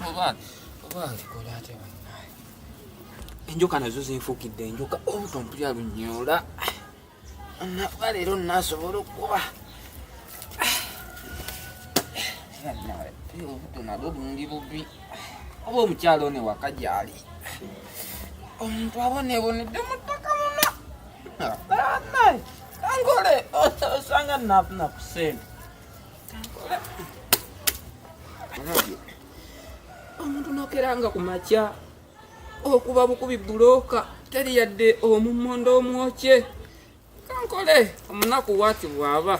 oba alikola ate bannaye enjoka nazo zinfukidde enjoka obutompulya lunyoola nabwa leero naasobola okuba obuto nalwo bundi bubi oba omukyalo ne waka gyali omuntu abonebonedde mu ttaka muno naye kankole osanga nakusente kankole omuntu nokeranga ku makya okuba bukubi bulooka teri yadde omummonde omwokye kankole omunaku waati bw'aba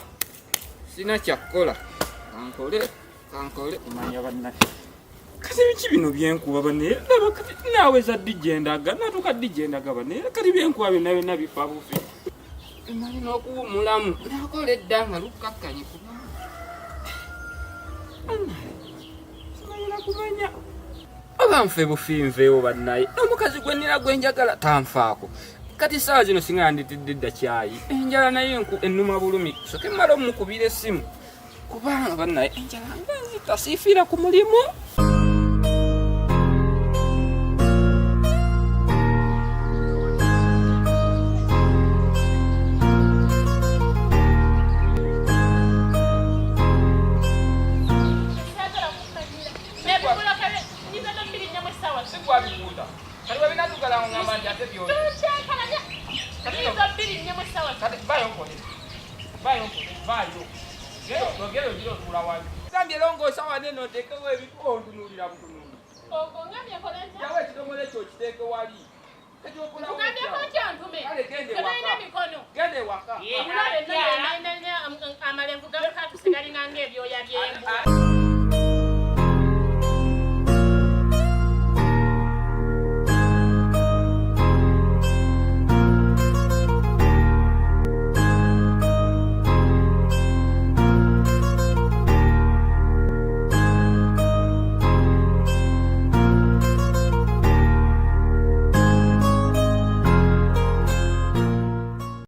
sina kyakkola kankole manya bannaye kati biki bino byenkuba bane laba kati naaweza dijjendaga natuuka dijjendaga bane kati byenkuba byonna byonna bifa bufi mali n'okuwummulamu nakola eddanga lukkakkanye kuba simanira kumanya oba nfe bufinveewo bannaye n'omukazi gwe nnira gwe njagala tanfaako kati saawa zino singa yanditidde dda kyayi enjala naye ennuma bulumi soke mmala omukubira essimu kubanga bannaye enjala nga nzita siifiira ku mulimu Gambye longoosa wane noteekewo ebikuba ontunuulira butunuuli. Yawe ekidomole ekyo okiteeke wali. Kale gende waka. Gende waka. Amalevu gamuka tusigalinganga ebyoya by'engu.